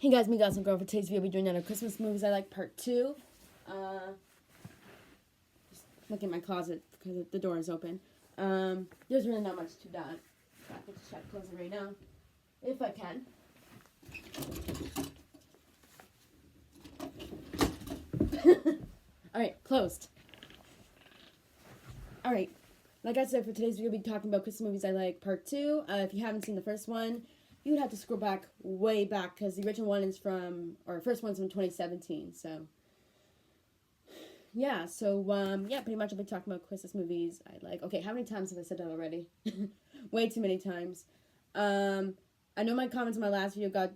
Hey guys, me guys and girl. For today's video, we'll be doing another Christmas movies I like part 2. Just look in my closet because the door is open. There's really not much to that. So I can just try to close it right now, if I can. Alright, closed. Alright, like I said, for today's video, we'll be talking about Christmas movies I like part 2. If you haven't seen the first one, you would have to scroll back, way back, because the original one is from, or first one's from 2017, so, yeah, pretty much I'll be talking about Christmas movies I like. Okay, how many times have I said that already? Way too many times. I know my comments in my last video got,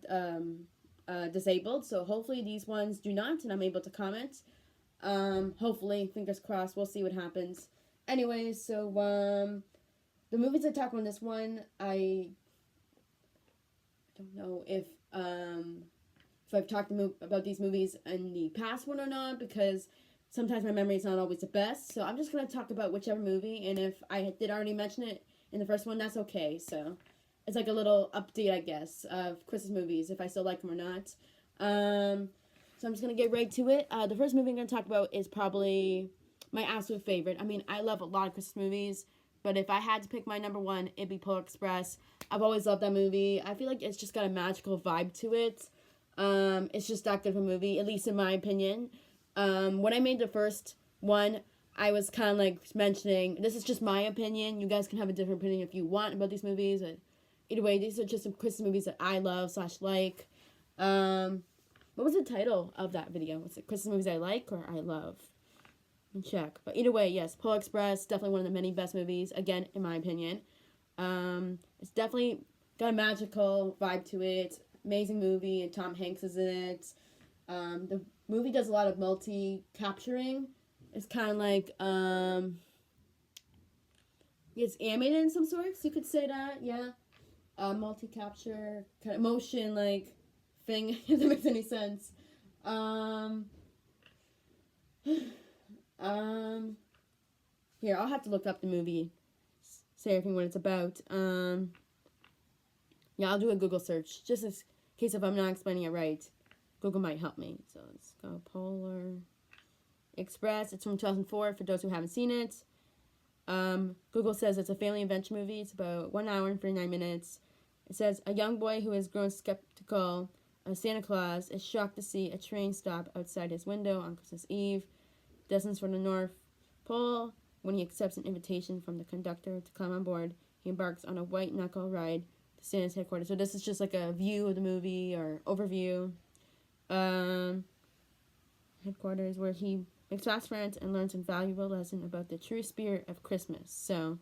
disabled, so hopefully these ones do not, and I'm able to comment. Hopefully, fingers crossed, we'll see what happens. Anyways, so, the movies I talk about in this one, I don't know if I've talked about these movies in the past one or not, because sometimes my memory is not always the best. So I'm just going to talk about whichever movie, and if I did already mention it in the first one, that's okay. So it's like a little update, I guess, of Christmas movies, if I still like them or not. So I'm just going to get right to it. The first movie I'm going to talk about is probably my absolute favorite. I mean, I love a lot of Christmas movies, but if I had to pick my number one, it'd be Polar Express. I've always loved that movie. I feel like it's just got a magical vibe to it. It's just that good of a movie, at least in my opinion. When I made the first one, I was kind of like mentioning, this is just my opinion. You guys can have a different opinion if you want about these movies. But either way, these are just some Christmas movies that I love / like. What was the title of that video? Was it Christmas movies I like or I love? Check. But either way, yes, Polar Express, definitely one of the many best movies, again, in my opinion. It's definitely got a magical vibe to it. Amazing movie, and Tom Hanks is in it. The movie does a lot of multi-capturing. It's kind of like, it's animated in some sorts, you could say that, yeah. Multi-capture, kind of motion, like, thing, if that makes any sense. Here, I'll have to look up the movie, say everything what it's about. Yeah, I'll do a Google search, just in case if I'm not explaining it right. Google might help me. So let's go Polar Express. It's from 2004, for those who haven't seen it. Google says it's a family adventure movie. It's about 1 hour and 39 minutes. It says, a young boy who has grown skeptical of Santa Claus is shocked to see a train stop outside his window on Christmas Eve. Distance from the North Pole. When he accepts an invitation from the conductor to climb on board, he embarks on a white-knuckle ride to Santa's headquarters. So this is just like a view of the movie, or overview. Headquarters, where he makes fast friends and learns a valuable lesson about the true spirit of Christmas. So,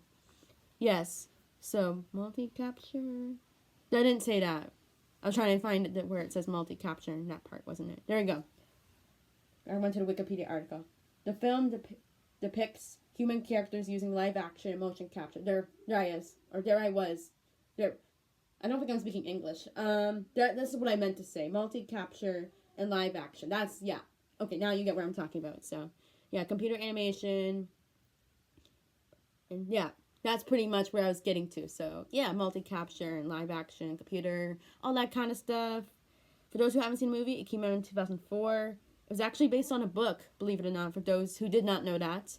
yes. So, multi-capture. I didn't say that. I was trying to find it where it says multi-capture, and that part wasn't it. There we go. I went to the Wikipedia article. The film depicts human characters using live action and motion capture. There I was. I don't think I'm speaking English. This is what I meant to say. Multi-capture and live action. That's, yeah. Okay, now you get what I'm talking about. So, yeah, computer animation. And, yeah, that's pretty much where I was getting to. So, yeah, multi-capture and live action, computer, all that kind of stuff. For those who haven't seen the movie, it came out in 2004. It was actually based on a book, believe it or not, for those who did not know that.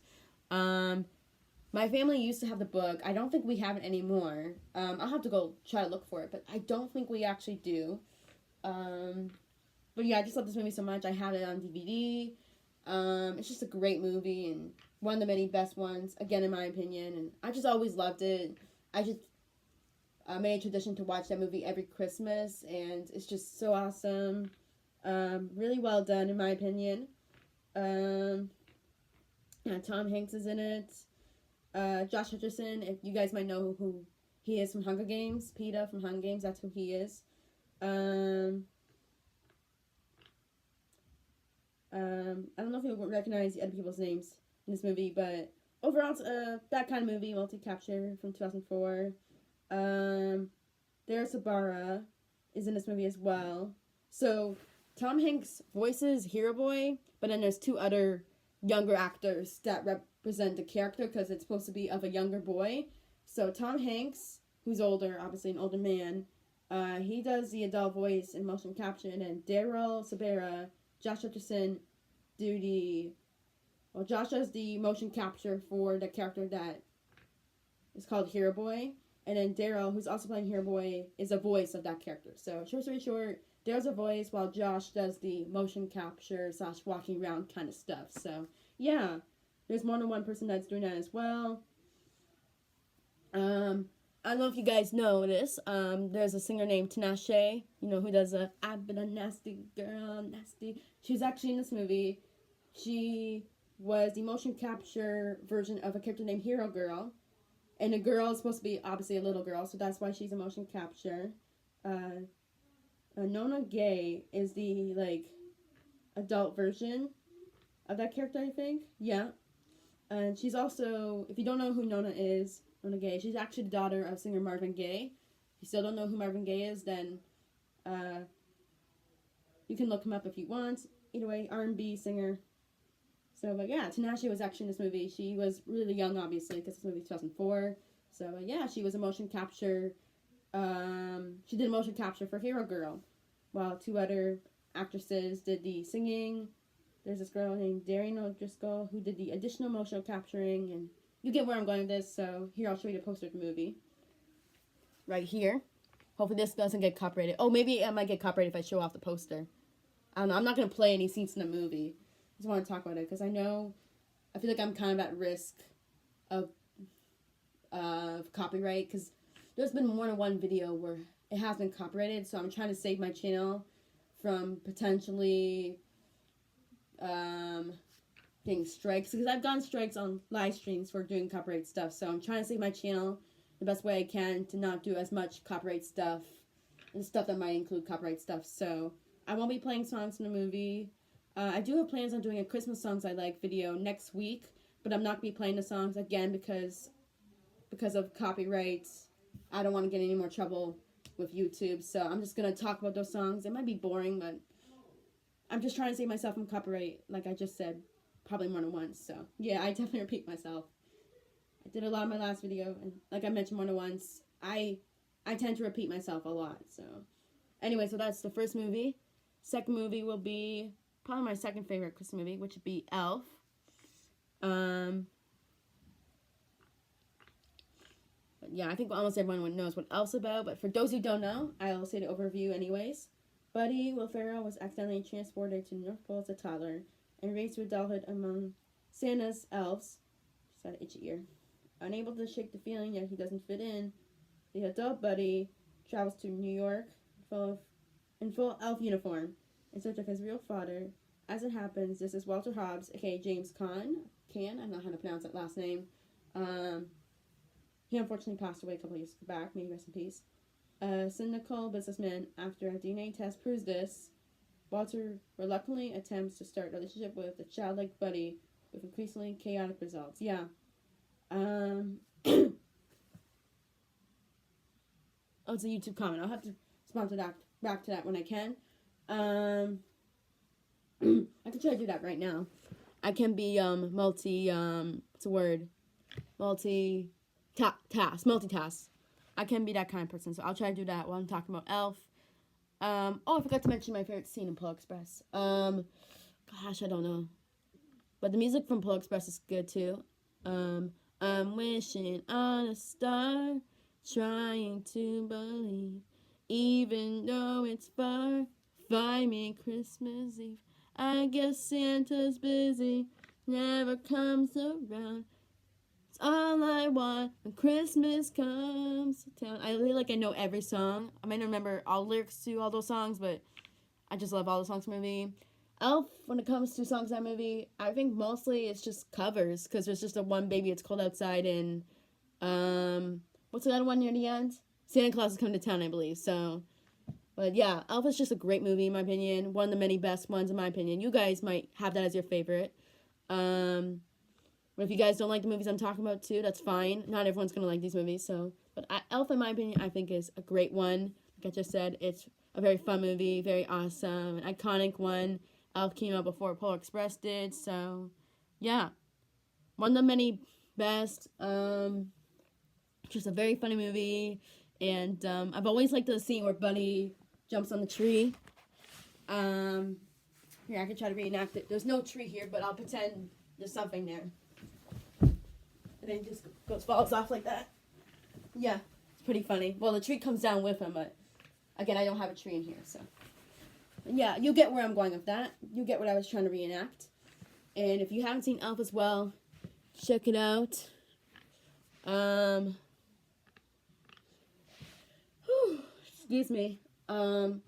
My family used to have the book. I don't think we have it anymore. I'll have to go try to look for it, but I don't think we actually do. But yeah, I just love this movie so much. I have it on DVD. It's just a great movie, and one of the many best ones, again, in my opinion. And I just always loved it. I just made a tradition to watch that movie every Christmas, and it's just so awesome. Really well done, in my opinion. Yeah, Tom Hanks is in it. Josh Hutcherson, if you guys might know who he is from Hunger Games. Peeta from Hunger Games, that's who he is. I don't know if you'll recognize the other people's names in this movie, but overall, it's that kind of movie, multi-capture, from 2004. Dara Sabara is in this movie as well. So, Tom Hanks voices Hero Boy, but then there's 2 other younger actors that represent the character, because it's supposed to be of a younger boy. So Tom Hanks, who's older, obviously an older man, He does the adult voice and motion capture, and then Daryl Sabera, Josh Hutcherson do the. Well, Josh does the motion capture for the character that is called Hero Boy, and then Daryl, who's also playing Hero Boy, is a voice of that character. So, short story short, Daryl's a voice while Josh does the motion capture / walking around kind of stuff. So, yeah, there's more than one person that's doing that as well. I don't know if you guys know this. There's a singer named Tinashe, who does I've been a nasty girl, nasty. She's actually in this movie. She was the motion capture version of a character named Hero Girl. And the girl is supposed to be obviously a little girl, so that's why she's a motion capture. Nona Gay is the, adult version of that character, I think. Yeah. And she's also, if you don't know who Nona is, Nona Gay, she's actually the daughter of singer Marvin Gaye. If you still don't know who Marvin Gaye is, then you can look him up if you want. Either way, R&B singer. So, but yeah, Tinashe was actually in this movie. She was really young, obviously, because this movie is 2004. So, yeah, she was a motion capture. She did a motion capture for Hero Girl, while two other actresses did the singing. There's this girl named Darian O'Driscoll who did the additional motion capturing, and you get where I'm going with this, so here I'll show you the poster of the movie. Right here. Hopefully this doesn't get copyrighted. Oh, maybe I might get copyrighted if I show off the poster. I don't know. I'm not going to play any scenes in the movie. I just want to talk about it because I feel like I'm kind of at risk of copyright because there's been more than one video where it has been copyrighted, so I'm trying to save my channel from potentially getting strikes because I've gotten strikes on live streams for doing copyright stuff, so I'm trying to save my channel the best way I can to not do as much copyright stuff and stuff that might include copyright stuff. So I won't be playing songs in the movie. I do have plans on doing a Christmas songs I like video next week, but I'm not going to be playing the songs again because of copyrights. I don't want to get any more trouble with YouTube, so I'm just going to talk about those songs. It might be boring, but I'm just trying to save myself from copyright, like I just said, probably more than once. So, yeah, I definitely repeat myself. I did a lot in my last video, and like I mentioned more than once, I tend to repeat myself a lot. So, anyway, so that's the first movie. Second movie will be probably my second favorite Christmas movie, which would be Elf. But yeah, I think almost everyone knows what Elf's about, but for those who don't know, I'll say the overview anyways. Buddy Will Ferrell was accidentally transported to the North Pole as a toddler and raised to adulthood among Santa's elves. Just got an itchy ear. Unable to shake the feeling that he doesn't fit in, the adult Buddy travels to New York in full elf uniform in search of his real father. As it happens, this is Walter Hobbs, aka James Caan. I don't know how to pronounce that last name. He unfortunately passed away a couple years back. May he rest in peace. A cynical businessman, after a DNA test proves this, Walter reluctantly attempts to start a relationship with the childlike Buddy with increasingly chaotic results. Yeah. Oh, it's a YouTube comment. I'll have to sponsor that back to that when I can. I can try to do that right now. I can be multitask. I can be that kind of person, so I'll try to do that while I'm talking about Elf. I forgot to mention my favorite scene in Polar Express. I don't know. But the music from Polar Express is good too. I'm wishing on a star, trying to believe, even though it's far. Find me Christmas Eve. I guess Santa's busy, never comes around. It's all I want when Christmas comes to town. I know every song. I might not remember all the lyrics to all those songs, but I just love all the songs from the movie. Elf, when it comes to songs in that movie, I think mostly it's just covers, because there's just a One Baby It's Cold Outside, and what's the other one near the end? Santa Claus is Coming to Town, I believe. So, but yeah, Elf is just a great movie in my opinion. One of the many best ones in my opinion. You guys might have that as your favorite. But if you guys don't like the movies I'm talking about too, that's fine. Not everyone's gonna like these movies. But Elf, in my opinion, I think is a great one. Like I just said, it's a very fun movie, very awesome, an iconic one. Elf came out before Polar Express did, so yeah, one of the many best. Just a very funny movie. And I've always liked the scene where Buddy jumps on the tree. Here, I can try to reenact it. There's no tree here, but I'll pretend there's something there. And then he just falls off like that. Yeah, it's pretty funny. Well, the tree comes down with him, but again, I don't have a tree in here, so. Yeah, you'll get where I'm going with that. You'll get what I was trying to reenact. And if you haven't seen Elf as well, check it out. Excuse me. But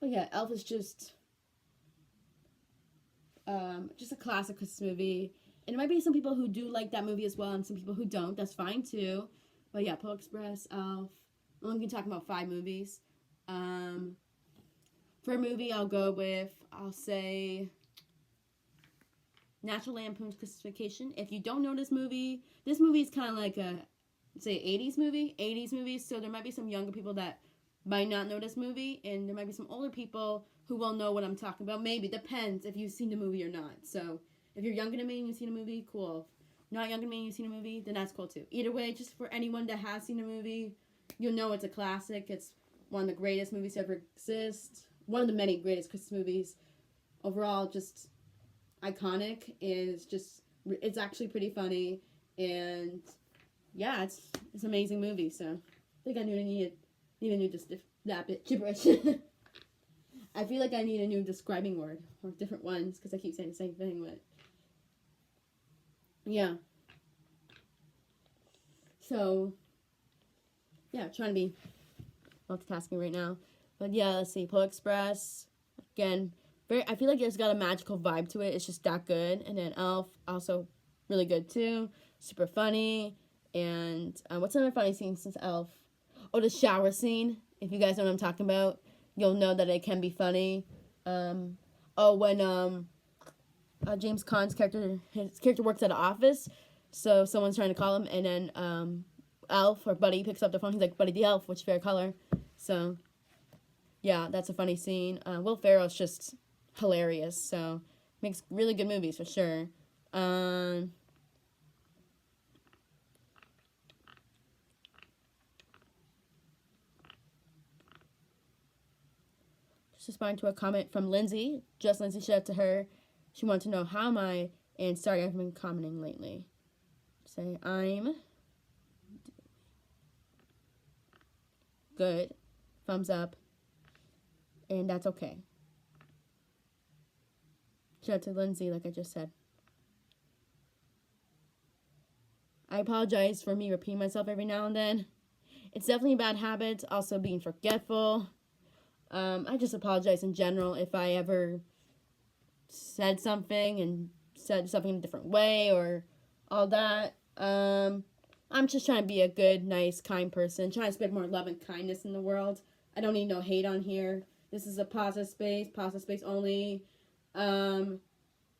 yeah, Elf is just a classic Christmas movie. And there might be some people who do like that movie as well, and some people who don't. That's fine too. But yeah, Polar Express, Elf. I'm only talking about 5 movies. For a movie, I'll say National Lampoon's Christmas Vacation. If you don't know this movie is kind of like a, say, 80s movie. So there might be some younger people that might not know this movie, and there might be some older people who will know what I'm talking about. Maybe, depends if you've seen the movie or not. So if you're younger than me and you've seen a movie, cool. If not younger than me and you've seen a movie, then that's cool too. Either way, just for anyone that has seen a movie, you'll know it's a classic. It's one of the greatest movies to ever exist. One of the many greatest Christmas movies. Overall, just iconic. It's actually pretty funny. And yeah, it's an amazing movie. So I think I need a new that bit gibberish. I feel like I need a new describing word or different ones because I keep saying the same thing. But yeah. So yeah, trying to be multitasking right now. But yeah, let's see. Polar Express, again, I feel like it's got a magical vibe to it. It's just that good. And then Elf, also really good too. Super funny. And what's another funny scene since Elf? Oh, the shower scene. If you guys know what I'm talking about, you'll know that it can be funny. When James Caan's character works at an office, so someone's trying to call him, and then Elf or Buddy picks up the phone. He's like, Buddy the Elf, which favorite color? So yeah, that's a funny scene. Will Ferrell's just hilarious, so makes really good movies for sure. Just responding to a comment from Lindsay. Just Lindsay, shout out to her. She wanted to know how am I, and sorry I've been commenting lately. Say I'm good. Thumbs up. And that's okay. Shout out to Lindsay, like I just said. I apologize for me repeating myself every now and then. It's definitely a bad habit. Also being forgetful. I just apologize in general if I ever said something in a different way or all that. I'm just trying to be a good, nice, kind person. Trying to spread more love and kindness in the world. I don't need no hate on here. This is a positive space only. And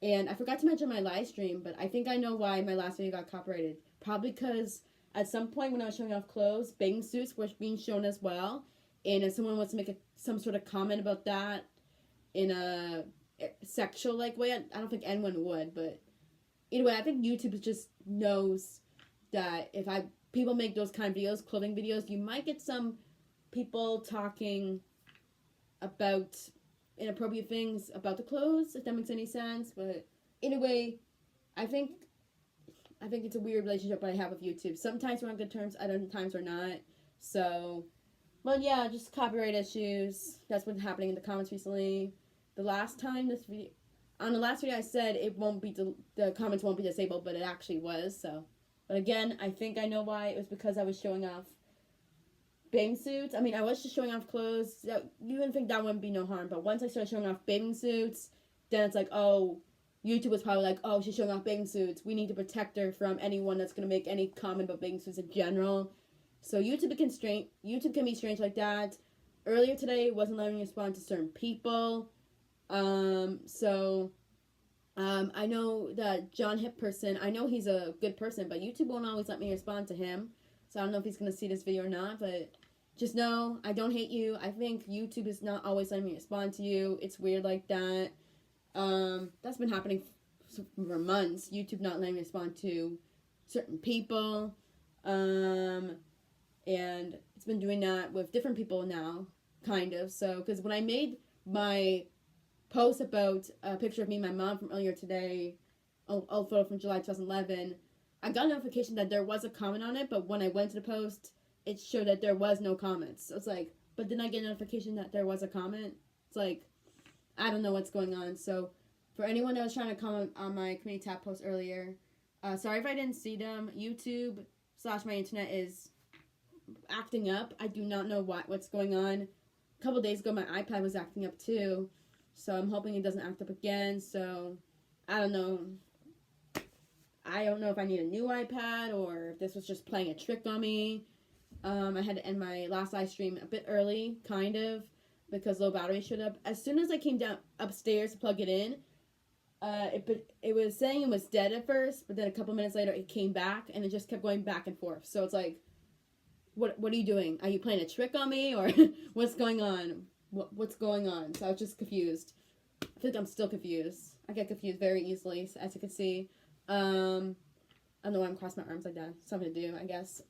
I forgot to mention my live stream, but I think I know why my last video got copyrighted. Probably because at some point when I was showing off clothes, bathing suits were being shown as well. And if someone wants to make some sort of comment about that in a sexual-like way, I don't think anyone would. But either way, I think YouTube just knows that if people make those kind of videos, clothing videos, you might get some people talking about inappropriate things about the clothes, if that makes any sense. But either way, I think it's a weird relationship I have with YouTube. Sometimes we're on good terms, other times we're not. So, well, yeah, just copyright issues. That's what's happening in the comments recently. On the last video I said the comments won't be disabled, but it actually was. So, but again, I think I know why. It was because I was showing off bathing suits. I mean, I was just showing off clothes. You wouldn't think that wouldn't be no harm, but once I started showing off bathing suits, then it's like, oh, YouTube was probably like, oh, she's showing off bathing suits. We need to protect her from anyone that's going to make any comment about bathing suits in general. So YouTube can be strange like that. Earlier today, it wasn't letting me respond to certain people. I know that John Hip person, I know he's a good person, but YouTube won't always let me respond to him. So I don't know if he's going to see this video or not, but just know I don't hate you. I think YouTube is not always letting me respond to you. It's weird like that. That's been happening for months. YouTube not letting me respond to certain people. and it's been doing that with different people now, kind of. So, because when I made my post about a picture of me and my mom from earlier today, old photo from July 2011, I got a notification that there was a comment on it, but when I went to the post, it showed that there was no comments. So it's like, but then I get a notification that there was a comment. It's like, I don't know what's going on. So for anyone that was trying to comment on my community tab post earlier, sorry if I didn't see them. YouTube/my internet is acting up. I do not know what's going on. A couple days ago, my iPad was acting up too. So I'm hoping it doesn't act up again. So I don't know. I don't know if I need a new iPad or if this was just playing a trick on me. I had to end my last live stream a bit early, kind of, because low battery showed up. As soon as I came down upstairs to plug it in, it was saying it was dead at first, but then a couple minutes later it came back and it just kept going back and forth. So it's like, what are you doing? Are you playing a trick on me, or what's going on? What's going on? So I was just confused. I feel like I'm still confused. I get confused very easily, as you can see. I don't know why I'm crossing my arms like that. Something to do, I guess.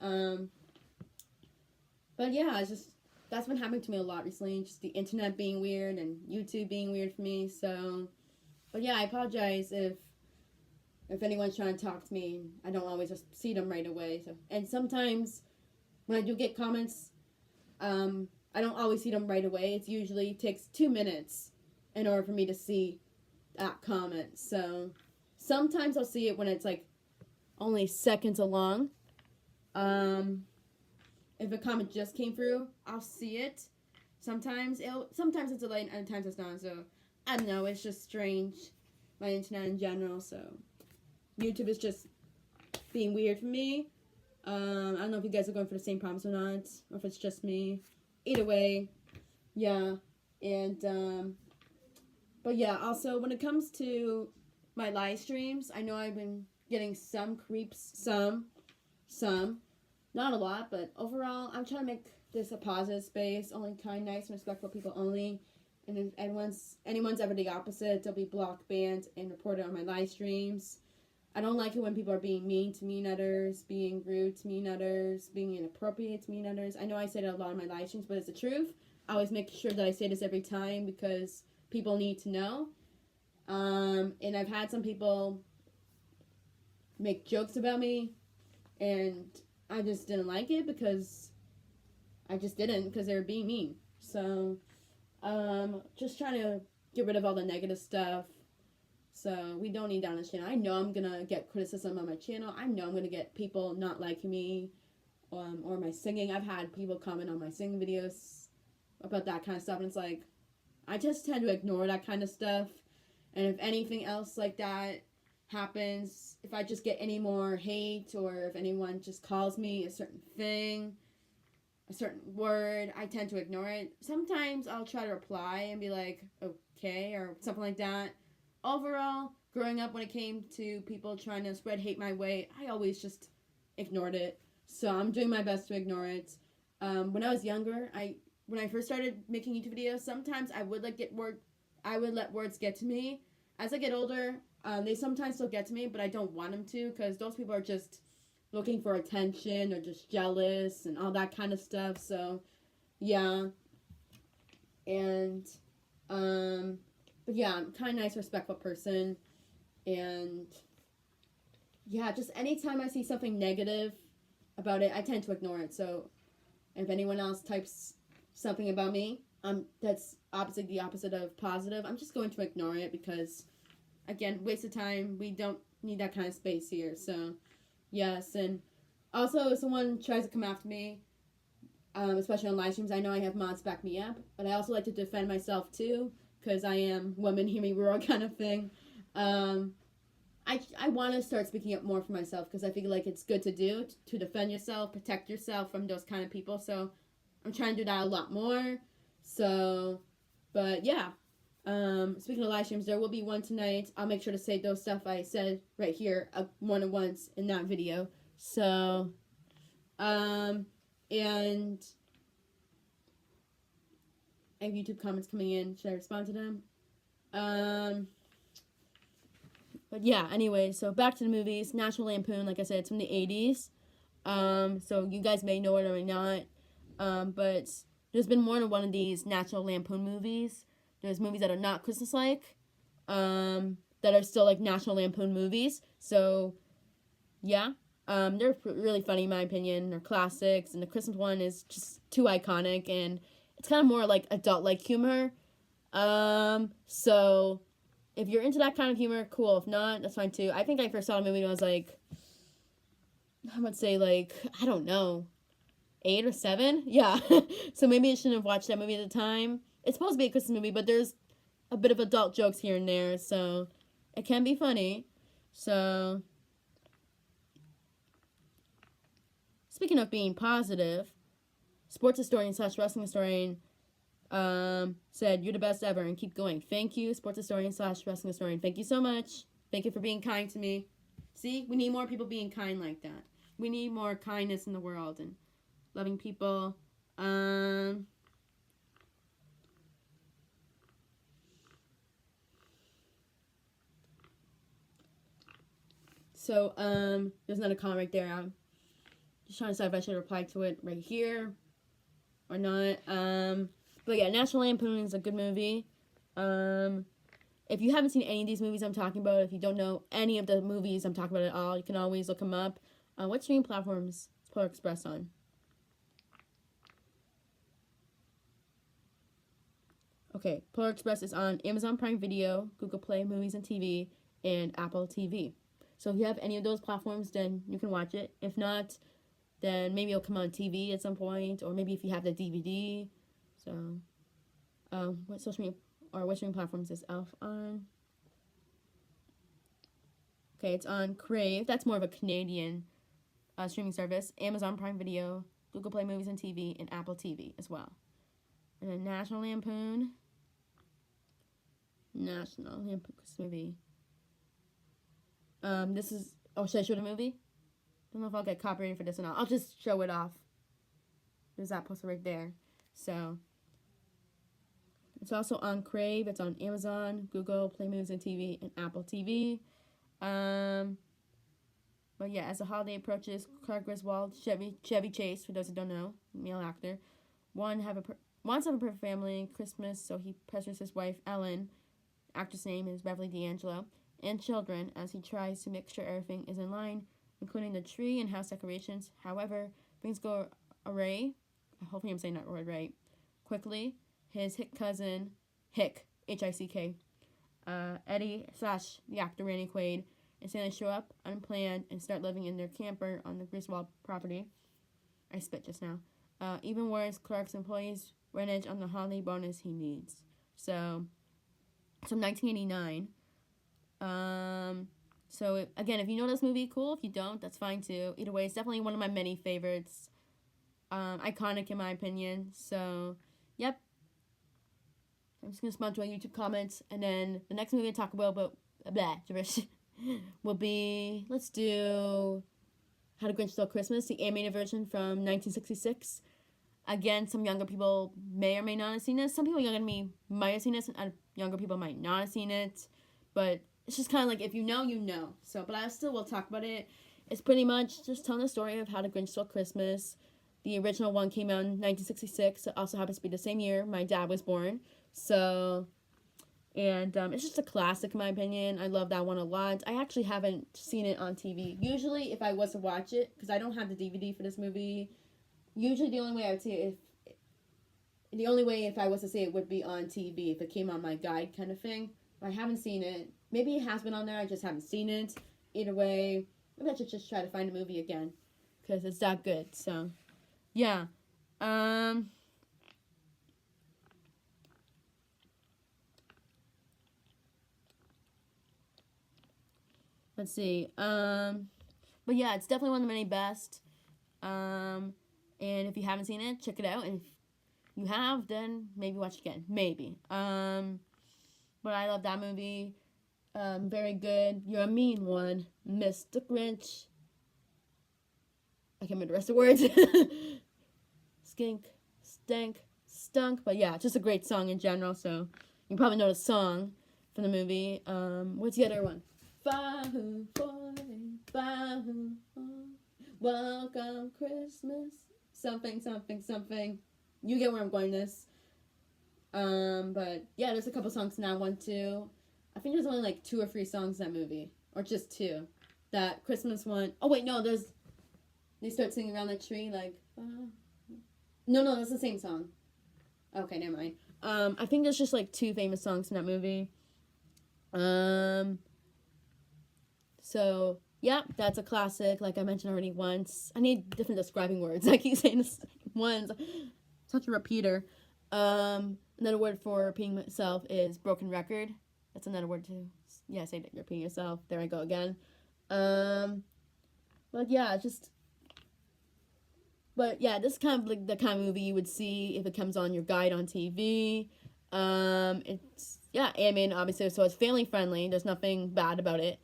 But yeah, it's just, that's been happening to me a lot recently. Just the internet being weird and YouTube being weird for me. So, but yeah, I apologize if anyone's trying to talk to me. I don't always just see them right away. So, and sometimes when I do get comments, I don't always see them right away. It usually takes 2 minutes in order for me to see that comment. So sometimes I'll see it when it's like only seconds along. If a comment just came through, I'll see it. Sometimes it's delayed and times it's not. So I don't know. It's just strange. My internet in general. So YouTube is just being weird for me. I don't know if you guys are going for the same problems or not, or if it's just me. Either way, yeah. And but yeah. Also, when it comes to my live streams, I know I've been getting some creeps. Some. Not a lot, but overall, I'm trying to make this a positive space. Only kind, nice, and respectful people only. And if anyone's ever the opposite, they'll be blocked, banned, and reported on my live streams. I don't like it when people are being mean to me and others, being rude to me and others, being inappropriate to me and others. I know I say that a lot in my live streams, but it's the truth. I always make sure that I say this every time because people need to know. And I've had some people make jokes about me, and I just didn't like it because they were being mean. So, just trying to get rid of all the negative stuff. So we don't need that on this channel. I know I'm gonna get criticism on my channel. I know I'm gonna get people not liking me, or my singing. I've had people comment on my singing videos about that kind of stuff, and it's like, I just tend to ignore that kind of stuff. And if anything else like that happens, if I just get any more hate, or if anyone just calls me a certain thing, a certain word, I tend to ignore it. Sometimes I'll try to reply and be like, okay, or something like that. Overall, growing up, when it came to people trying to spread hate my way, I always just ignored it. So I'm doing my best to ignore it. When I was younger, when I first started making YouTube videos, sometimes I would let words get to me. As I get older, they sometimes still get to me, but I don't want them to, because those people are just looking for attention or just jealous and all that kind of stuff. So, yeah. And, but yeah, I'm kind of nice, respectful person. And, yeah, just anytime I see something negative about it, I tend to ignore it. So, if anyone else types something about me, that's the opposite of positive, I'm just going to ignore it because, again, waste of time. We don't need that kind of space here. So, yes. And also, if someone tries to come after me, especially on live streams, I know I have mods back me up, but I also like to defend myself too, because I am woman, hear me roar kind of thing. I want to start speaking up more for myself, because I feel like it's good to do, to defend yourself, protect yourself from those kind of people. So I'm trying to do that a lot more. So, but yeah. Speaking of live streams, there will be one tonight. I'll make sure to say those stuff I said right here one at once in that video. So, and I have YouTube comments coming in. Should I respond to them? But yeah, anyway, so back to the movies. National Lampoon, like I said, it's from the 80s. So you guys may know it or may not. But there's been more than one of these National Lampoon movies. There's movies that are not Christmas-like, that are still like National Lampoon movies. So, yeah, they're really funny in my opinion. They're classics, and the Christmas one is just too iconic, and it's kind of more like adult-like humor. So if you're into that kind of humor, cool. If not, that's fine too. I think I first saw the movie when I was like, I would say like, I don't know, 8 or 7. Yeah. So maybe I shouldn't have watched that movie at the time. It's supposed to be a Christmas movie, but there's a bit of adult jokes here and there, so it can be funny. So, speaking of being positive, sports historian / wrestling historian said, "You're the best ever and keep going." Thank you, sports historian / wrestling historian. Thank you so much. Thank you for being kind to me. See, we need more people being kind like that. We need more kindness in the world and loving people. So, there's another comment right there. I'm just trying to decide if I should reply to it right here or not. But yeah, National Lampoon is a good movie. If you haven't seen any of these movies I'm talking about, if you don't know any of the movies I'm talking about at all, you can always look them up. What streaming platforms is Polar Express on? Okay, Polar Express is on Amazon Prime Video, Google Play Movies and TV, and Apple TV. So if you have any of those platforms, then you can watch it. If not, then maybe it'll come on TV at some point, or maybe if you have the DVD. So, what streaming platforms is Elf on? Okay, it's on Crave. That's more of a Canadian streaming service. Amazon Prime Video, Google Play Movies and TV, and Apple TV as well. And then National Lampoon Christmas movie. This is. Oh, should I show the movie? I don't know if I'll get copyrighted for this or not. I'll just show it off. There's that poster right there. So, it's also on Crave. It's on Amazon, Google Play Movies and TV, and Apple TV. But yeah, as the holiday approaches, Clark Griswold, Chevy Chase, for those who don't know, male actor, wants to have a perfect family Christmas, so he pressures his wife, Ellen, actress name is Beverly D'Angelo, and children as he tries to make sure everything is in line, including the tree and house decorations. However, things go awry. Hopefully I'm saying that word right. Quickly, his Hick cousin, Hick, H-I-C-K, Eddie / the actor Randy Quaid, and Santa show up unplanned and start living in their camper on the Griswold property. I spit just now. Even worse, Clark's employees renege on the holiday bonus he needs. So 1989. So again, if you know this movie, cool. If you don't, that's fine too. Either way, it's definitely one of my many favorites. Iconic in my opinion. So, yep. I'm just gonna respond to my YouTube comments, and then the next movie I talk about, will be, let's do How the Grinch Stole Christmas, the animated version from 1966. Again, some younger people may or may not have seen this. Some people younger than me might have seen this, and younger people might not have seen it. But it's just kind of like, if you know, you know. So, but I still will talk about it. It's pretty much just telling the story of How the Grinch Stole Christmas. The original one came out in 1966. It also happens to be the same year my dad was born. So, and it's just a classic in my opinion. I love that one a lot. I actually haven't seen it on TV. Usually, if I was to watch it, because I don't have the DVD for this movie, usually the only way I would see it, if I was to see it, would be on TV, if it came on my guide kind of thing. But I haven't seen it. Maybe it has been on there, I just haven't seen it. Either way, maybe I should just try to find the movie again, because it's that good. So, yeah. Let's see. But yeah, it's definitely one of the many best. And if you haven't seen it, check it out. And if you have, then maybe watch it again. Maybe. But I love that movie. Very good. You're a mean one, Mr. Grinch. I can't remember the rest of the words. Skink, stank, stunk. But yeah, just a great song in general. So you probably know the song from the movie. What's the other one? Welcome Christmas. Something, something, something. You get where I'm going this. But yeah, there's a couple songs in that one too. I think there's only like 2 or 3 songs in that movie. Or just 2. That Christmas one. Oh wait, no, there's... They start singing around the tree like... No, that's the same song. Okay, never mind. I think there's just like 2 famous songs in that movie. So, yeah, that's a classic, like I mentioned already once. I need different describing words. I keep saying the same ones. Such a repeater. Another word for repeating myself is broken record. That's another word too. Yeah, say that you're repeating yourself. There I go again. But yeah, this is kind of like the kind of movie you would see if it comes on your guide on TV. It's, yeah, animated, obviously, so it's family friendly. There's nothing bad about it.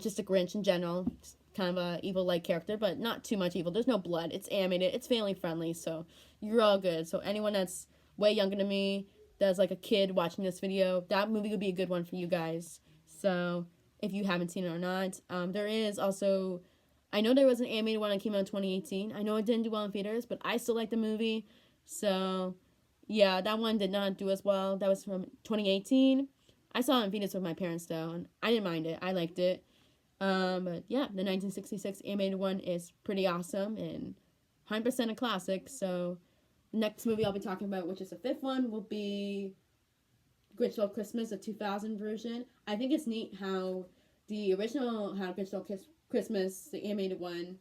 Just a Grinch in general. It's kind of a evil-like character, but not too much evil. There's no blood. It's animated. It's family friendly, so you're all good. So anyone that's way younger than me, that's like a kid watching this video, that movie would be a good one for you guys. So if you haven't seen it or not, there is also... I know there was an animated one that came out in 2018. I know it didn't do well in theaters, but I still like the movie. So, yeah, that one did not do as well. That was from 2018. I saw it in theaters with my parents, though, and I didn't mind it. I liked it. But, yeah, the 1966 animated one is pretty awesome and 100% a classic. So, the next movie I'll be talking about, which is the 5th one, will be Grinch Stole Christmas, the 2000 version. I think it's neat how the original How Grinch Stole Christmas, the animated one,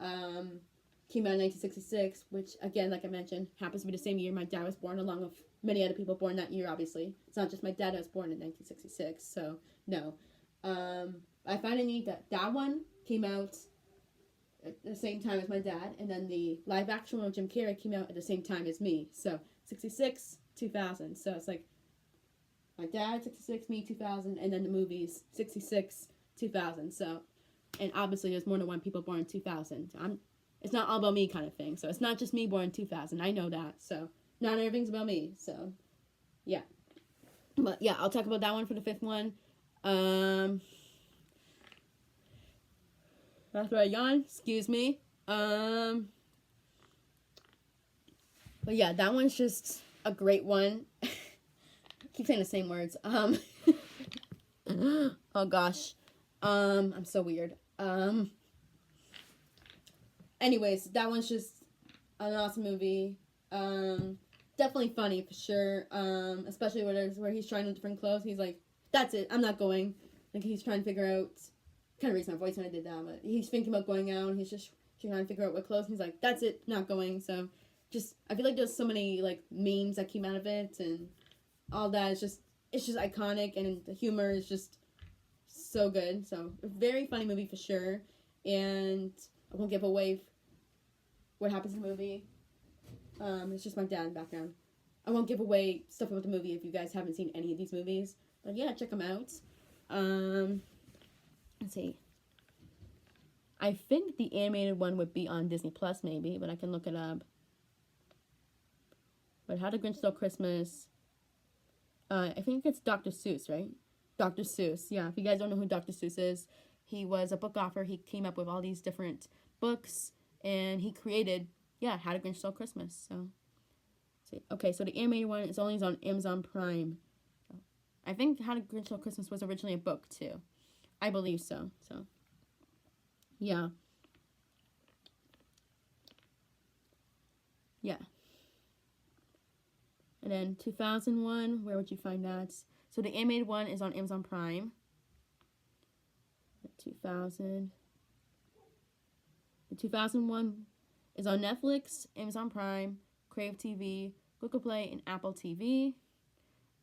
came out in 1966, which, again, like I mentioned, happens to be the same year my dad was born, along with many other people born that year, obviously. It's not just my dad that was born in 1966, so, no. I find it neat that that one came out at the same time as my dad, and then the live-action one with Jim Carrey came out at the same time as me. So, 66, 2000. So, it's like, my dad, 66, me, 2000, and then the movies, 66, 2000. So, and obviously there's more than one people born in 2000. It's not all about me kind of thing. So, it's not just me born in 2000. I know that. So, not everything's about me. So, yeah. But, yeah, I'll talk about that one for the 5th one. That's where I yawn. Excuse me. But yeah, that one's just a great one. I keep saying the same words. Oh gosh. I'm so weird. Anyways, that one's just an awesome movie. Definitely funny for sure. Especially where he's trying on different clothes. He's like, that's it. I'm not going. Like he's trying to figure out. Kind of raised my voice when I did that, but he's thinking about going out, and he's just trying to figure out what clothes, and he's like, that's it, not going. So, just, I feel like there's so many, like, memes that came out of it, and all that. It's just iconic, and the humor is just so good. So, a very funny movie for sure, and I won't give away what happens in the movie. It's just my dad in the background. I won't give away stuff about the movie if you guys haven't seen any of these movies, but yeah, check them out. Let's see. I think the animated one would be on Disney Plus, maybe, but I can look it up. But How the Grinch Stole Christmas. I think it's Dr. Seuss, right? Dr. Seuss, yeah. If you guys don't know who Dr. Seuss is, he was a book author. He came up with all these different books, and he created, yeah, How the Grinch Stole Christmas. So, let's see. Okay, so the animated one is only on Amazon Prime. I think How the Grinch Stole Christmas was originally a book, too. I believe so. So, yeah. Yeah. And then 2001, where would you find that? So the animated one is on Amazon Prime. 2000. The 2001 is on Netflix, Amazon Prime, Crave TV, Google Play, and Apple TV.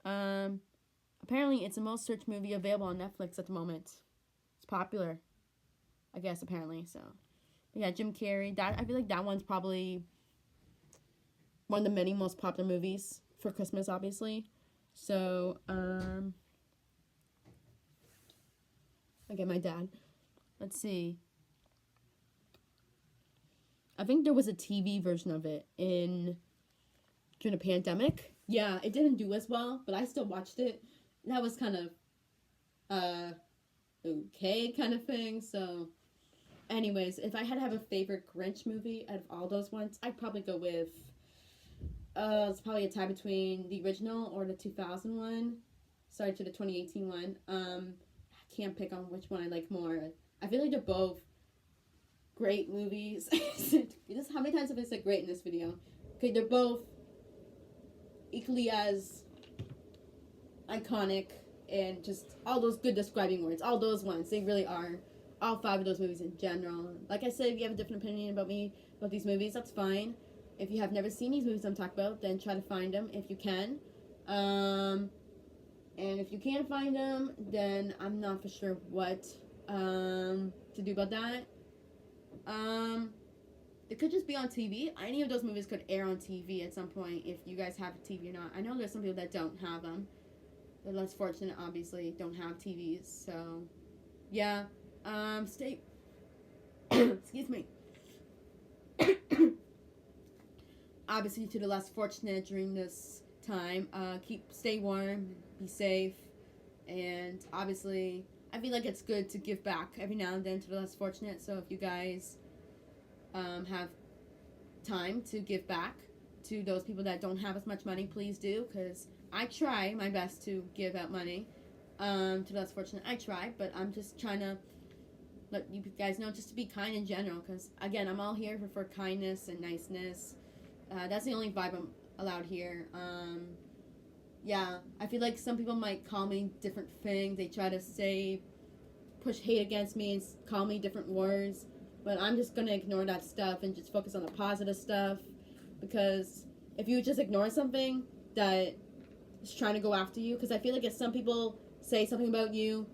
Apparently, it's the most searched movie available on Netflix at the moment. It's popular, I guess, apparently. So, but yeah, Jim Carrey. I feel like that one's probably one of the many most popular movies for Christmas, obviously. So, again, my dad. Let's see. I think there was a TV version of it during the pandemic. Yeah, it didn't do as well, but I still watched it. That was kind of, okay kind of thing, so, Anyways, if I had to have a favorite Grinch movie out of all those ones, I'd probably go with. It's probably a tie between the original or the 2001. Sorry, to the 2018 one. I can't pick on which one I like more. I feel like they're both great movies. Just how many times have I said great in this video? Okay, they're both equally as iconic and just all those good describing words. All those ones, they really are. All 5 of those movies in general. Like I said, if you have a different opinion about me, about these movies, that's fine. If you have never seen these movies I'm talking about, then try to find them if you can. And if you can't find them, then I'm not for sure what to do about that. It could just be on TV. Any of those movies could air on TV at some point if you guys have a TV or not. I know there's some people that don't have them. They're less fortunate, obviously, don't have TVs. So, yeah. Stay. Excuse me. Obviously, to the less fortunate during this time, stay warm, be safe, and obviously, I feel like it's good to give back every now and then to the less fortunate. So if you guys have time to give back to those people that don't have as much money, please do, because I try my best to give out money to the less fortunate. I try, but I'm just trying to let you guys know just to be kind in general, because again, I'm all here for kindness and niceness. That's the only vibe I'm allowed here. Yeah, I feel like some people might call me different things. They try to push hate against me and call me different words. But I'm just going to ignore that stuff and just focus on the positive stuff. Because if you just ignore something that is trying to go after you, because I feel like if some people say something about you,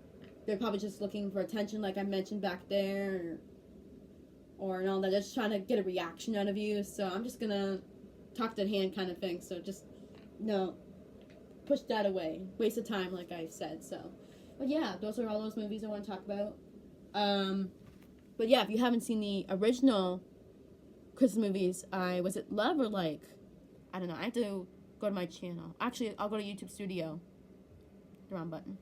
they're probably just looking for attention, like I mentioned back there, or and all that. They're just trying to get a reaction out of you. So I'm just gonna talk to the hand kind of thing. So just no, push that away. Waste of time, like I said. So, but yeah, those are all those movies I want to talk about. But yeah, if you haven't seen the original Christmas movies, was it Love or Like? I don't know. I have to go to my channel. Actually, I'll go to YouTube Studio. The wrong button.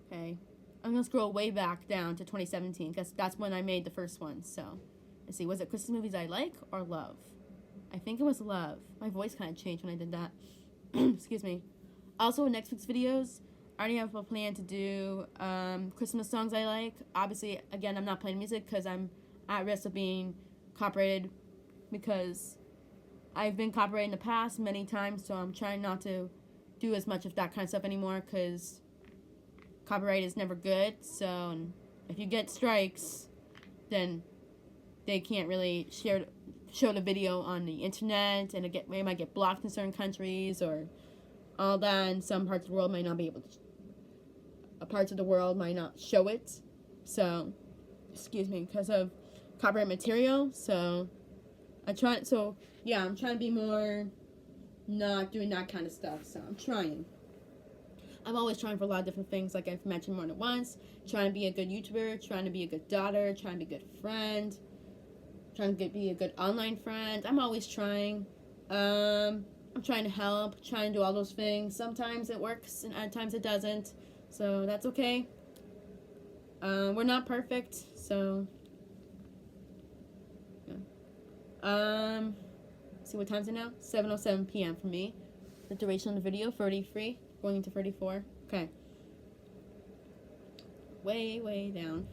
Okay. I'm going to scroll way back down to 2017 because that's when I made the first one. So, let's see. Was it Christmas movies I like or Love? I think it was Love. My voice kind of changed when I did that. Excuse me. Also, in next week's videos, I already have a plan to do Christmas songs I like. Obviously, again, I'm not playing music because I'm at risk of being copyrighted because I've been copyrighted in the past many times, so I'm trying not to do as much of that kind of stuff anymore because copyright is never good. So if you get strikes, then they can't really show the video on the internet, and it might get blocked in certain countries or all that, and some parts of the world might not be able to, parts of the world might not show it. So, excuse me, because of copyright material. So, I'm trying to be more not doing that kind of stuff. So, I'm trying. I'm always trying for a lot of different things, like I've mentioned more than once. Trying to be a good YouTuber, trying to be a good daughter, trying to be a good friend, trying to be a good online friend. I'm always trying. I'm trying to help, trying to do all those things. Sometimes it works, and at times it doesn't. So that's okay. We're not perfect, so yeah. See what time is it now? 7:07 p.m. for me. The duration of the video, 33, going into 34. Okay. Way down.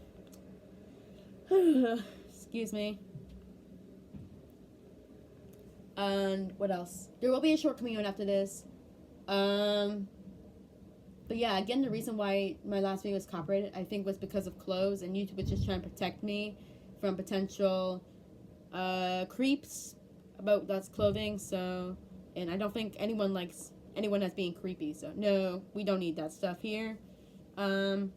Excuse me. And what else? There will be a short coming out after this. But yeah, again, the reason why my last video was copyrighted, I think, was because of clothes, and YouTube was just trying to protect me from potential creeps about that's clothing. So, and I don't think anyone likes anyone that's being creepy. So no, we don't need that stuff here. So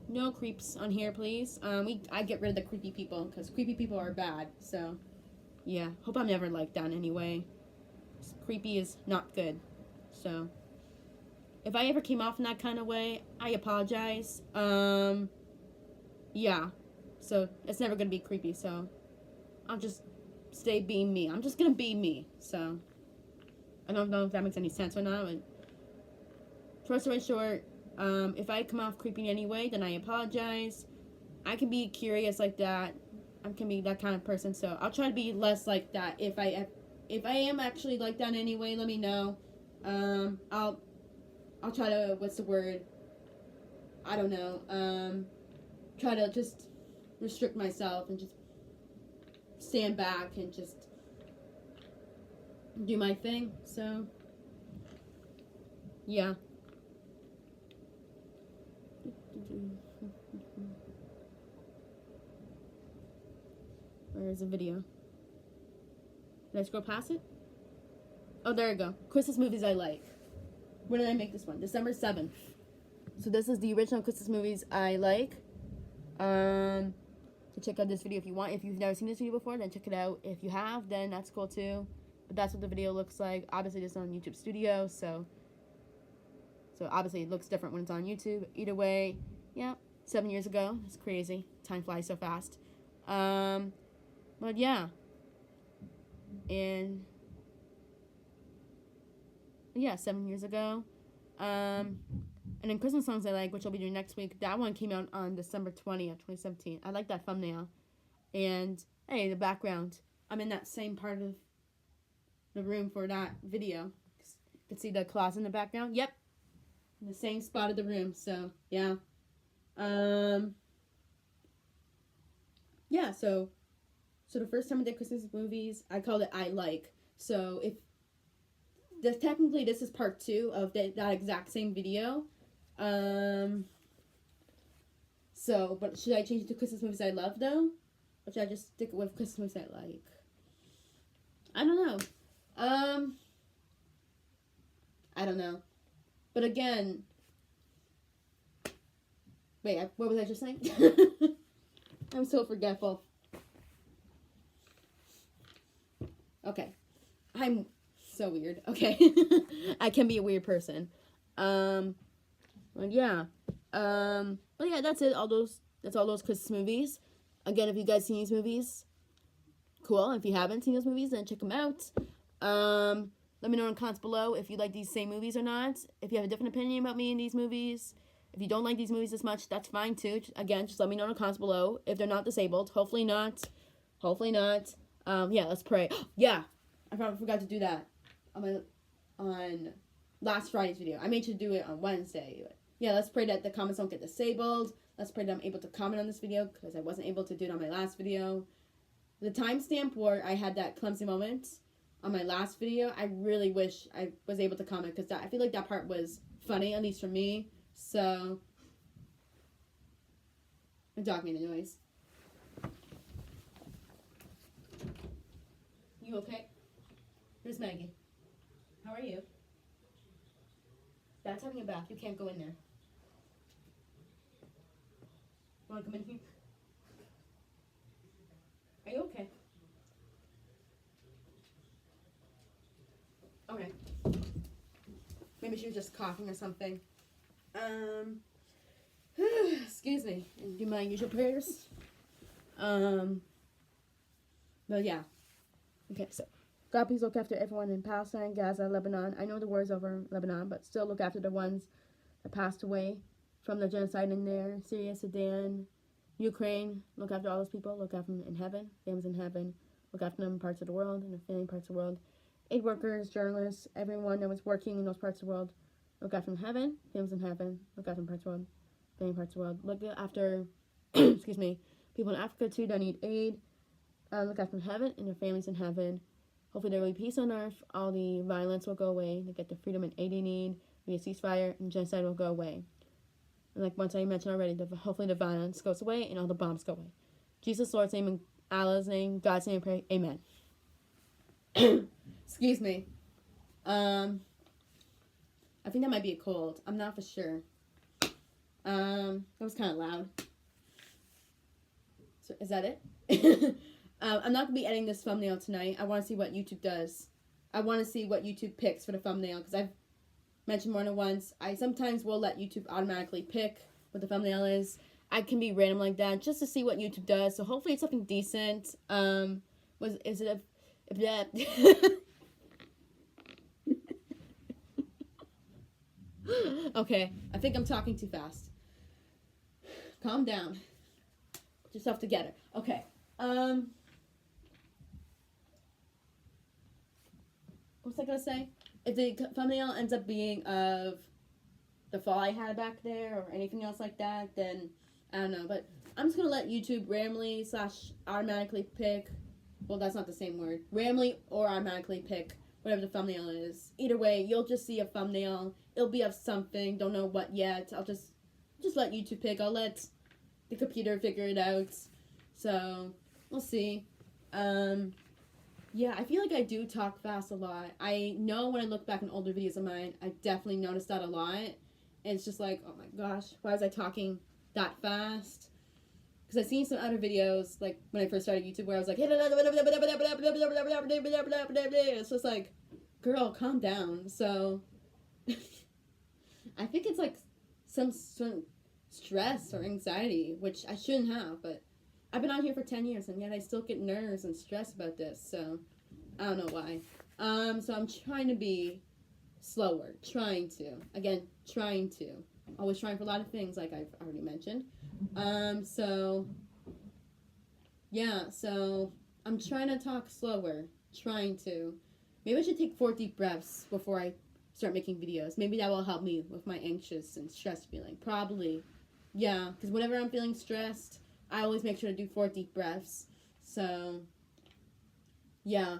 no creeps on here, please. I get rid of the creepy people because creepy people are bad. So yeah, hope I'm never like that anyway. Creepy is not good. So if I ever came off in that kind of way, I apologize. Yeah. So it's never gonna be creepy. So I'll just stay being me. I'm just gonna be me. So I don't know if that makes any sense or not. But short story short, If I come off creepy anyway, then I apologize. I can be curious like that. I can be that kind of person, so I'll try to be less like that. If I am actually like that anyway, let me know. I'll try to, what's the word? I don't know. Try to just restrict myself and just stand back and just do my thing. So yeah. Where's the video? Did I scroll past it? Oh, there we go. Christmas movies I like. When did I make this one? December 7th. So this is the original Christmas movies I like. So check out this video if you want. If you've never seen this video before, then check it out. If you have, then that's cool too. But that's what the video looks like. Obviously, this is on YouTube Studio, so obviously it looks different when it's on YouTube. Either way, yeah, 7 years ago. It's crazy. Time flies so fast. But yeah. And yeah, 7 years ago. And then Christmas songs I like, which I'll be doing next week. That one came out on December 20th, 2017. I like that thumbnail. And hey, the background. I'm in that same part of the room for that video. You can see the closet in the background. Yep. In the same spot of the room. So, yeah. Yeah, so the first time I did Christmas movies, I called it I Like. So, technically this is part 2 of that exact same video. But should I change it to Christmas movies I love, though? Or should I just stick with Christmas movies I like? I don't know. I don't know. But again... Wait, what was I just saying? I'm so forgetful. Okay. I'm so weird. Okay. I can be a weird person. But yeah. But yeah, that's it. That's all those Christmas movies. Again, if you guys seen these movies, cool. If you haven't seen those movies, then check them out. Let me know in the comments below if you like these same movies or not. If you have a different opinion about me in these movies. If you don't like these movies as much, that's fine too. Again, just let me know in the comments below if they're not disabled. Hopefully not. Hopefully not. Yeah, let's pray. Yeah, I probably forgot to do that on last Friday's video. I made sure to do it on Wednesday. Yeah, let's pray that the comments don't get disabled. Let's pray that I'm able to comment on this video because I wasn't able to do it on my last video. The timestamp where I had that clumsy moment on my last video, I really wish I was able to comment because I feel like that part was funny, at least for me. So, a dog made a noise. You okay? Here's Maggie. How are you? Dad's having a bath. You can't go in there. Want to come in here? Are you okay? Okay. Maybe she was just coughing or something. Excuse me. Do my usual prayers. But yeah. Okay, so God, please look after everyone in Palestine, Gaza, Lebanon. I know the war's over in Lebanon, but still look after the ones that passed away from the genocide in there. Syria, Sudan, Ukraine. Look after all those people. Look after them in heaven. Families in heaven. Look after them in parts of the world and the failing parts of the world. Aid workers, journalists, everyone that was working in those parts of the world. Look after them in heaven. Families in heaven. Look after them in parts of the world. Failing parts of the world. Look after, excuse me, people in Africa too that need aid. Look after them in heaven and their families in heaven. Hopefully there will be peace on earth. All the violence will go away. They get the freedom and aid they need. Be a ceasefire and genocide will go away. And like once I mentioned already, hopefully the violence goes away and all the bombs go away. Jesus, Lord's name, and Allah's name, God's name, I pray. Amen. Excuse me. I think that might be a cold. I'm not for sure. That was kind of loud. So is that it? I'm not going to be editing this thumbnail tonight. I want to see what YouTube does. I want to see what YouTube picks for the thumbnail because I've mentioned more than once. I sometimes will let YouTube automatically pick what the thumbnail is. I can be random like that just to see what YouTube does. So hopefully it's something decent. Is it if that Okay, I think I'm talking too fast. Calm down. Put yourself together. Okay. What was I gonna say? If the thumbnail ends up being of the fall I had back there or anything else like that, then I don't know. But I'm just gonna let YouTube randomly / automatically pick. Well, that's not the same word. Randomly or automatically pick whatever the thumbnail is. Either way, you'll just see a thumbnail. It'll be of something. Don't know what yet. I'll just let YouTube pick. I'll let the computer figure it out. So we'll see. Yeah, I feel like I do talk fast a lot. I know when I look back in older videos of mine, I definitely noticed that a lot. And it's just like, oh my gosh, why was I talking that fast? Because I've seen some other videos, like when I first started YouTube, where I was like, it's just like, girl, calm down. So I think it's like some stress or anxiety, which I shouldn't have, but I've been on here for 10 years, and yet I still get nerves and stress about this, so I don't know why. So I'm trying to be slower, trying to. Always trying for a lot of things, like I've already mentioned. So I'm trying to talk slower, Maybe I should take 4 deep breaths before I start making videos. Maybe that will help me with my anxious and stressed feeling. Probably. Yeah, because whenever I'm feeling stressed, I always make sure to do 4 deep breaths. So, yeah.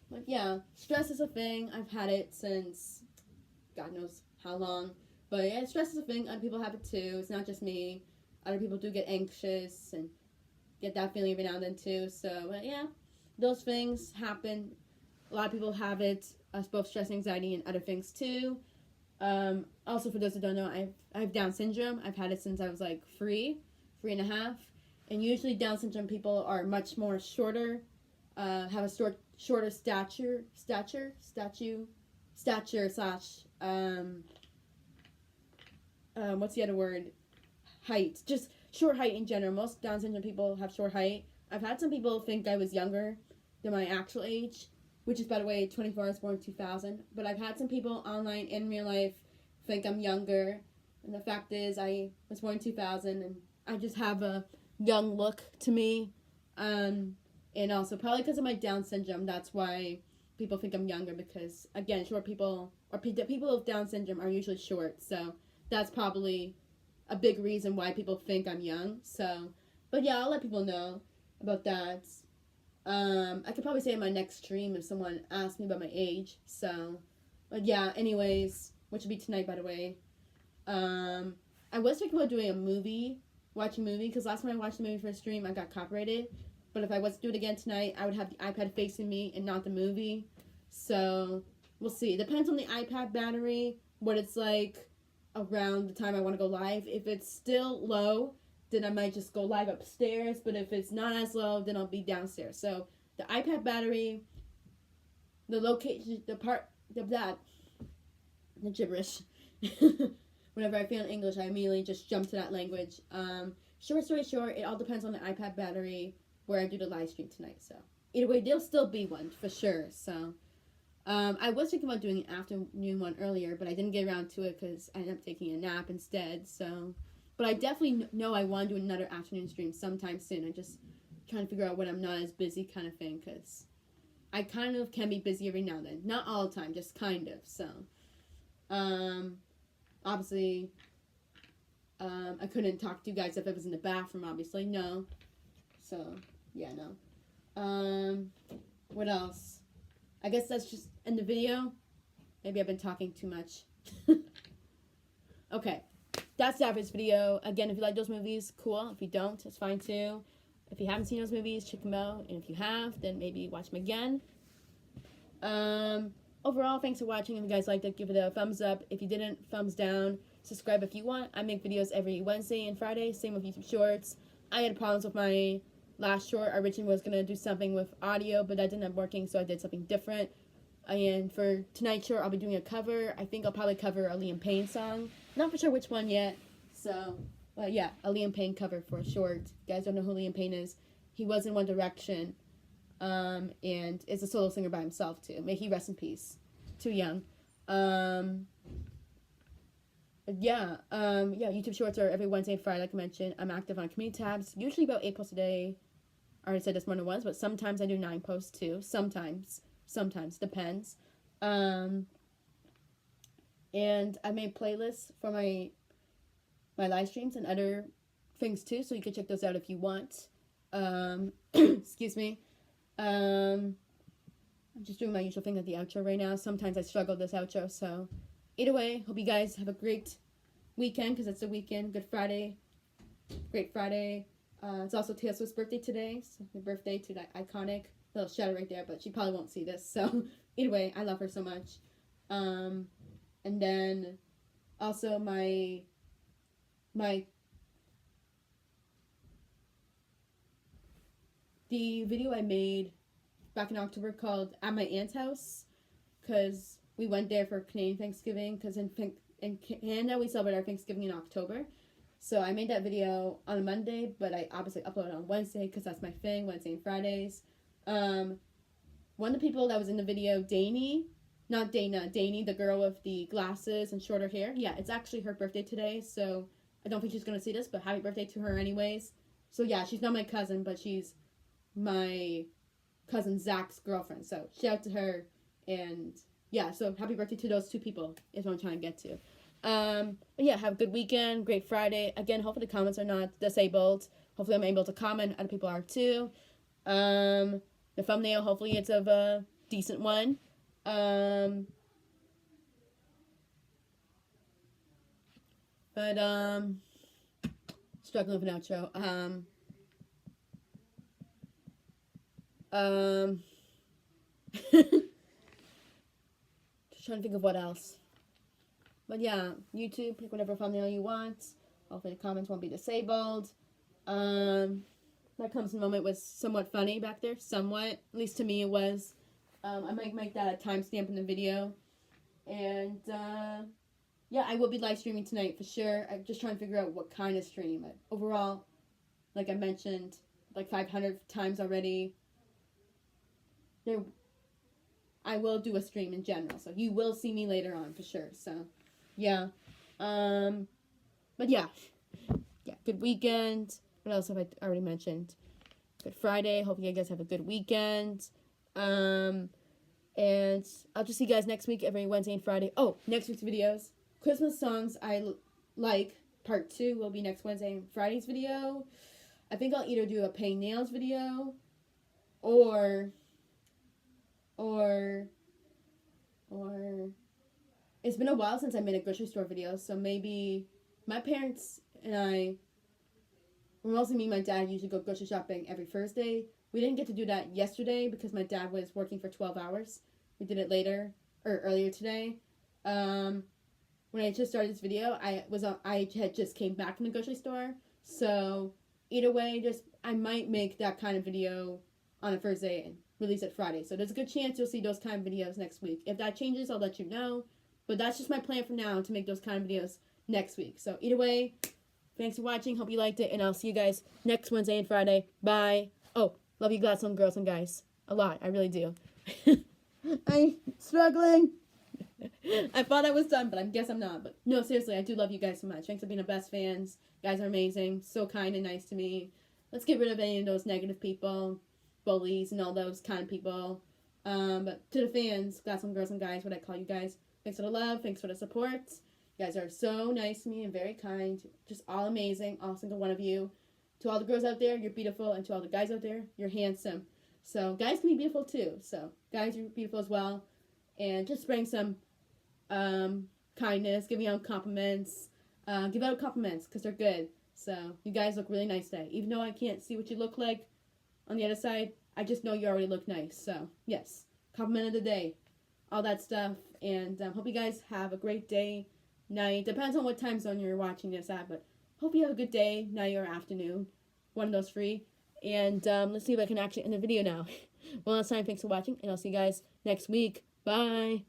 But yeah, stress is a thing. I've had it since God knows how long. But yeah, stress is a thing. Other people have it too. It's not just me. Other people do get anxious and get that feeling every now and then too. So, but yeah, those things happen. A lot of people have it, both stress, anxiety, and other things too. Also, for those who don't know, I have Down syndrome. I've had it since I was like 3.5. And usually Down syndrome people are much more shorter, have a shorter stature / what's the other word? Height. Just short height in general. Most Down syndrome people have short height. I've had some people think I was younger than my actual age, which is, by the way, 24. I was born in 2000. But I've had some people online in real life think I'm younger. And the fact is, I was born in 2000, and I just have a young look to me. And also, probably because of my Down syndrome, that's why people think I'm younger. Because, again, short people, or people with Down syndrome are usually short. So that's probably a big reason why people think I'm young. So, but yeah, I'll let people know about that. I could probably say in my next stream if someone asked me about my age. So, but yeah, anyways, which will be tonight, by the way. I was thinking about doing watching a movie, because last time I watched the movie for a stream, I got copyrighted. But if I was to do it again tonight, I would have the iPad facing me and not the movie. So, we'll see. It depends on the iPad battery, what it's like around the time I want to go live. If it's still low, then I might just go live upstairs. But if it's not as low, then I'll be downstairs. So, the iPad battery, the location, the gibberish. Whenever I feel in English, I immediately just jump to that language. Short story short, it all depends on the iPad battery where I do the live stream tonight. So either way, there'll still be one for sure. So I was thinking about doing an afternoon one earlier, but I didn't get around to it because I ended up taking a nap instead. So, but I definitely know I want to do another afternoon stream sometime soon. I'm just trying to figure out when I'm not as busy, kind of thing, because I kind of can be busy every now and then. Not all the time, just kind of. So, obviously, I couldn't talk to you guys if I was in the bathroom, obviously. No. So, yeah, no. What else? I guess that's just in the video. Maybe I've been talking too much. Okay. That's that for this video. Again, if you like those movies, cool. If you don't, it's fine too. If you haven't seen those movies, check them out. And if you have, then maybe watch them again. Overall, thanks for watching. If you guys liked it, give it a thumbs up. If you didn't, thumbs down. Subscribe if you want. I make videos every Wednesday and Friday. Same with YouTube Shorts. I had problems with my last short. I originally was going to do something with audio, but that didn't end up working, so I did something different. And for tonight's short, I'll be doing a cover. I think I'll probably cover a Liam Payne song. Not for sure which one yet. So, but yeah, a Liam Payne cover for a short. You guys don't know who Liam Payne is. He was in One Direction. And is a solo singer by himself too. May he rest in peace. too young. YouTube Shorts are every Wednesday and Friday, like I mentioned. I'm active on community tabs, usually about 8 posts a day. I already said this more than once, but sometimes I do 9 posts too. Sometimes, depends. And I made playlists for my live streams and other things too, so you can check those out if you want. Excuse me. I'm just doing my usual thing at the outro right now. Sometimes I struggle with this outro, so either way, hope you guys have a great weekend, because it's the weekend. Good Friday. Great Friday. It's also Taylor Swift's birthday today, so happy birthday to that iconic little shadow right there, but she probably won't see this, so either way, I love her so much. And then also my the video I made back in October called At My Aunt's House, because we went there for Canadian Thanksgiving, because in Canada we celebrate our Thanksgiving in October. So I made that video on a Monday, but I obviously uploaded on Wednesday because that's my thing, Wednesday and Fridays. One of the people that was in the video, Dani, not Dana, Dani, the girl with the glasses and shorter hair. Yeah, it's actually her birthday today, so I don't think she's going to see this, but happy birthday to her anyways. So yeah, she's not my cousin, but she's my cousin Zach's girlfriend. So shout out to her, and yeah, so happy birthday to those two people is what I'm trying to get to. But yeah, have a good weekend, great Friday. Again, hopefully the comments are not disabled. Hopefully I'm able to comment, other people are too. The thumbnail, hopefully it's of a decent one. Struggling with an outro. Just trying to think of what else. But yeah, YouTube, pick whatever thumbnail you want. Hopefully the comments won't be disabled. That comes in a moment was somewhat funny back there. Somewhat. At least to me it was. I might make that a timestamp in the video. And, yeah, I will be live streaming tonight for sure. I'm just trying to figure out what kind of stream. Overall, like I mentioned, like 500 times already, I will do a stream in general. So you will see me later on for sure. So, yeah. But yeah. Yeah, good weekend. What else have I already mentioned? Good Friday. Hope you guys have a good weekend. And I'll just see you guys next week, every Wednesday and Friday. Oh, next week's videos. Christmas songs I like, part 2 will be next Wednesday and Friday's video. I think I'll either do a paint nails video or it's been a while since I made a grocery store video, so maybe my parents and I, mostly me and my dad, usually go grocery shopping every Thursday. We didn't get to do that yesterday because my dad was working for 12 hours. We did it earlier today. When I just started this video, I had just came back from the grocery store. So either way, I might make that kind of video on a Thursday and release it Friday. So there's a good chance you'll see those kind of videos next week. If that changes, I'll let you know. But that's just my plan for now, to make those kind of videos next week. So either way, thanks for watching. Hope you liked it. And I'll see you guys next Wednesday and Friday. Bye. Oh, love you Gladstone girls and guys. A lot. I really do. I'm struggling. I thought I was done, but I guess I'm not. But no, seriously, I do love you guys so much. Thanks for being the best fans. You guys are amazing. So kind and nice to me. Let's get rid of any of those negative people, bullies, and all those kind of people. But to the fans, Gladstone girls and guys, what I call you guys, thanks for the love. Thanks for the support. You guys are so nice to me and very kind. Just all amazing. All single one of you. To all the girls out there, you're beautiful. And to all the guys out there, you're handsome. So guys can be beautiful too. So guys, you're beautiful as well. And just spreading some kindness, giving out compliments. Give out compliments because they're good. So you guys look really nice today. Even though I can't see what you look like on the other side, I just know you already look nice. So yes, compliment of the day, all that stuff. And hope you guys have a great day, night. Depends on what time zone you're watching this at, but hope you have a good day, night, or afternoon. One of those three. And let's see if I can actually end the video now. One last time, thanks for watching, and I'll see you guys next week. Bye.